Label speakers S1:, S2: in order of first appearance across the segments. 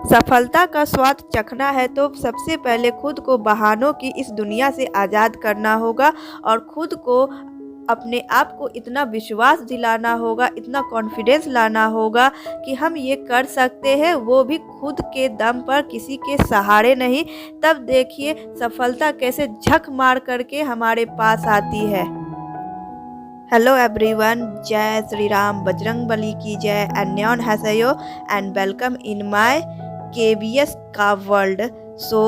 S1: सफलता का स्वाद चखना है तो सबसे पहले खुद को बहानों की इस दुनिया से आज़ाद करना होगा और खुद को अपने आप को इतना विश्वास दिलाना होगा, इतना कॉन्फिडेंस लाना होगा कि हम ये कर सकते हैं, वो भी खुद के दम पर, किसी के सहारे नहीं। तब देखिए सफलता कैसे झक मार करके हमारे पास आती है। हेलो एवरीवन, जय श्री राम, बजरंग बली की जय, अन्योन्हासेयो and welcome in my KBS का वर्ल्ड। सो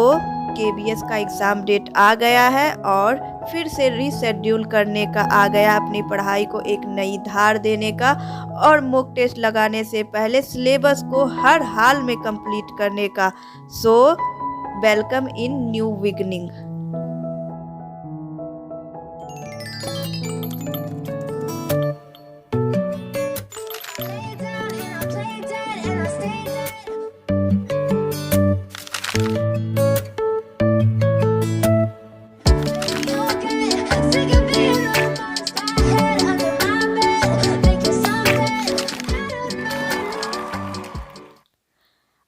S1: केबीएस का एग्ज़ाम डेट आ गया है और फिर से रीशेड्यूल करने का आ गया, अपनी पढ़ाई को एक नई धार देने का और मॉक टेस्ट लगाने से पहले सिलेबस को हर हाल में कंप्लीट करने का। So welcome in new beginning.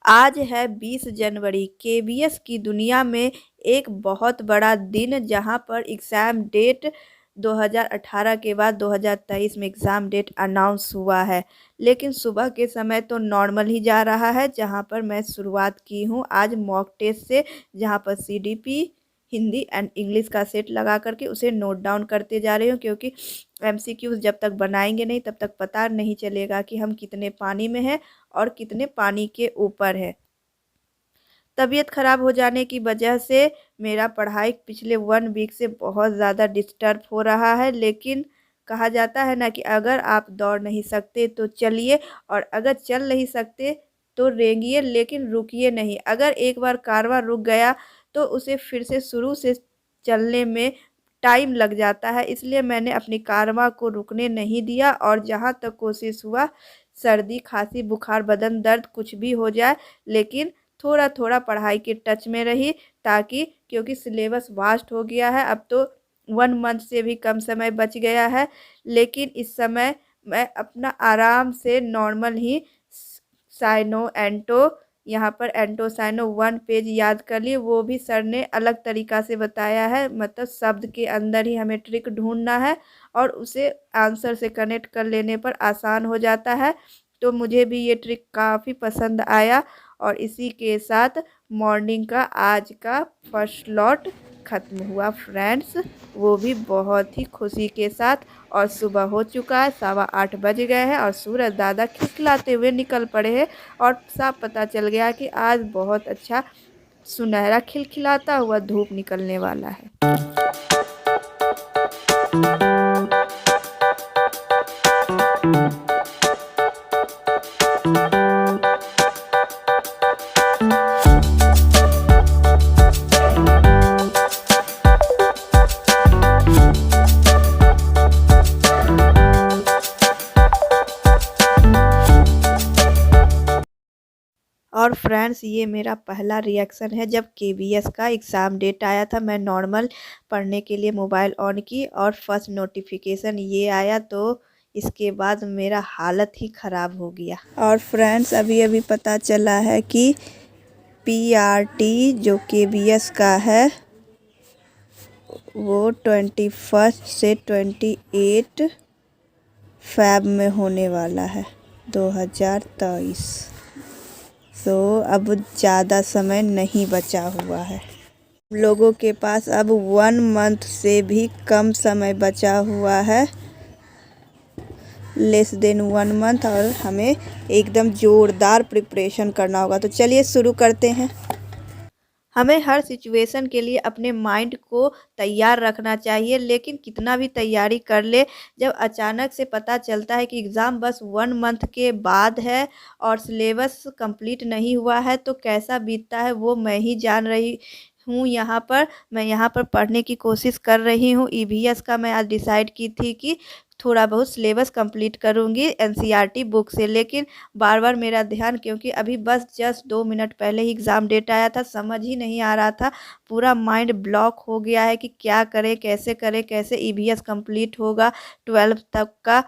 S1: आज है 20 जनवरी, केबीएस की दुनिया में एक बहुत बड़ा दिन, जहां पर एग्ज़ाम डेट 2018 के बाद 2023 में एग्ज़ाम डेट अनाउंस हुआ है। लेकिन सुबह के समय तो नॉर्मल ही जा रहा है, जहां पर मैं शुरुआत की हूं आज मॉक टेस्ट से, जहां पर सीडीपी हिंदी एंड इंग्लिश का सेट लगा करके उसे नोट डाउन करते जा रही हूँ, क्योंकि एमसीक्यूज जब तक बनाएंगे नहीं तब तक पता नहीं चलेगा कि हम कितने पानी में हैं और कितने पानी के ऊपर है। तबीयत ख़राब हो जाने की वजह से मेरा पढ़ाई पिछले 1 वीक से बहुत ज़्यादा डिस्टर्ब हो रहा है। लेकिन कहा जाता है ना कि अगर आप दौड़ नहीं सकते तो चलिए, और अगर चल नहीं सकते तो रेंगिए, लेकिन रुकिए नहीं। अगर एक बार कारवां रुक गया तो उसे फिर से शुरू से चलने में टाइम लग जाता है। इसलिए मैंने अपनी कारवां को रुकने नहीं दिया और जहाँ तक कोशिश हुआ, सर्दी खांसी बुखार बदन दर्द कुछ भी हो जाए, लेकिन थोड़ा थोड़ा पढ़ाई के टच में रही, ताकि क्योंकि सिलेबस वास्ट हो गया है, अब तो 1 मंथ से भी कम समय बच गया है। लेकिन इस समय मैं अपना आराम से नॉर्मल ही साइनो एंटो, यहाँ पर एंटो साइनो 1 पेज याद कर लिए, वो भी सर ने अलग तरीका से बताया है, मतलब शब्द के अंदर ही हमें ट्रिक ढूंढना है और उसे आंसर से कनेक्ट कर लेने पर आसान हो जाता है। तो मुझे भी ये ट्रिक काफ़ी पसंद आया और इसी के साथ मॉर्निंग का आज का फर्स्ट लॉट ख़त्म हुआ फ्रेंड्स, वो भी बहुत ही खुशी के साथ। और सुबह हो चुका है, 8:15 बज गए हैं और सूरज दादा खिलखिलाते हुए निकल पड़े हैं और साफ पता चल गया कि आज बहुत अच्छा सुनहरा खिलखिलाता हुआ धूप निकलने वाला है। और फ्रेंड्स, ये मेरा पहला रिएक्शन है जब केबीएस का एग्ज़ाम डेट आया था। मैं नॉर्मल पढ़ने के लिए मोबाइल ऑन की और फर्स्ट नोटिफिकेशन ये आया, तो इसके बाद मेरा हालत ही ख़राब हो गया। और फ्रेंड्स, अभी अभी पता चला है कि पीआरटी जो केबीएस का है वो 21 से 28 फ़ैब में होने वाला है 2023। तो अब ज़्यादा समय नहीं बचा हुआ है। लोगों के पास अब 1 मंथ से भी कम समय बचा हुआ है, लेस देन 1 मंथ, और हमें एकदम ज़ोरदार प्रिपरेशन करना होगा। तो चलिए शुरू करते हैं। हमें हर सिचुएशन के लिए अपने माइंड को तैयार रखना चाहिए, लेकिन कितना भी तैयारी कर ले, जब अचानक से पता चलता है कि एग्ज़ाम बस 1 मंथ के बाद है और सिलेबस कंप्लीट नहीं हुआ है, तो कैसा बीतता है वो मैं ही जान रही हूँ। मैं यहाँ पर पढ़ने की कोशिश कर रही हूँ। ईवीएस का मैं आज डिसाइड की थी कि थोड़ा बहुत सिलेबस कंप्लीट करूँगी एनसीईआरटी बुक से, लेकिन बार बार मेरा ध्यान, क्योंकि अभी बस जस्ट 2 मिनट पहले ही एग्ज़ाम डेट आया था, समझ ही नहीं आ रहा था, पूरा माइंड ब्लॉक हो गया है कि क्या करें, कैसे करें, कैसे ईवीएस कंप्लीट होगा 12 तक का।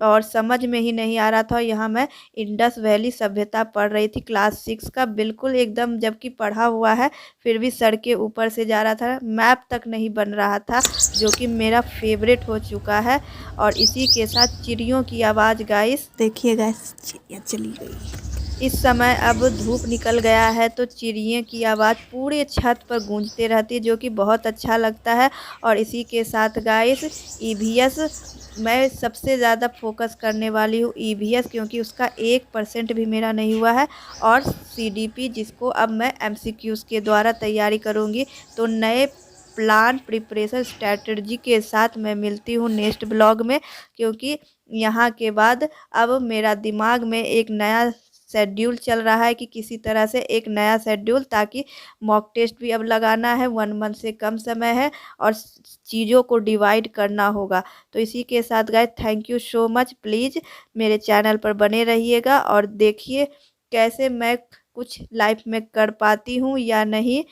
S1: और समझ में ही नहीं आ रहा था। यहाँ मैं इंडस वैली सभ्यता पढ़ रही थी क्लास 6 का, बिल्कुल एकदम, जबकि पढ़ा हुआ है फिर भी सर के ऊपर से जा रहा था, मैप तक नहीं बन रहा था, जो कि मेरा फेवरेट हो चुका है। और इसी के साथ चिड़ियों की आवाज़ गाइस, देखिए गाइस चिड़िया चली गई। इस समय अब धूप निकल गया है तो चिड़ियों की आवाज़ पूरे छत पर गूंजते रहती है, जो कि बहुत अच्छा लगता है। और इसी के साथ गाइस ईवीएस मैं सबसे ज़्यादा फोकस करने वाली हूँ, ईवीएस, क्योंकि उसका 1% भी मेरा नहीं हुआ है। और सीडीपी, जिसको अब मैं एमसीक्यूज़ के द्वारा तैयारी करूँगी। तो नए प्लान, प्रिपरेशन, स्ट्रैटेजी के साथ मैं मिलती हूँ नेक्स्ट ब्लॉग में, क्योंकि यहाँ के बाद अब मेरा दिमाग में एक नया शेड्यूल चल रहा है कि किसी तरह से एक नया शेड्यूल, ताकि मॉक टेस्ट भी अब लगाना है, 1 मंथ से कम समय है और चीज़ों को डिवाइड करना होगा। तो इसी के साथ guys thank you so much, please मेरे चैनल पर बने रहिएगा और देखिए कैसे मैं कुछ लाइफ में कर पाती हूँ या नहीं।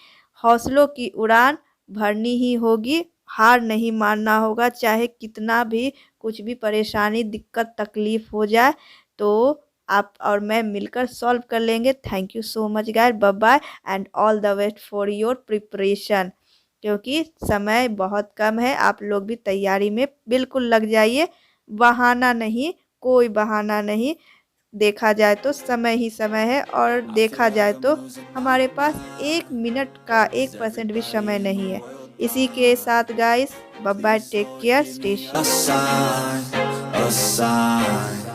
S1: हौसलों की उड़ान भरनी ही होगी, हार नहीं मानना होगा, चाहे कितना भी कुछ भी परेशानी, दिक्कत, तकलीफ हो जाए तो आप और मैं मिलकर सॉल्व कर लेंगे। Thank you so much guys, bye bye and all the best for your preparation. क्योंकि समय बहुत कम है, आप लोग भी तैयारी में बिल्कुल लग जाइए, बहाना नहीं, कोई बहाना नहीं। देखा जाए तो समय ही समय है, और देखा जाए तो हमारे पास 1 मिनट का 1% भी समय नहीं है। इसी के साथ guys bye bye, take care, stay safe.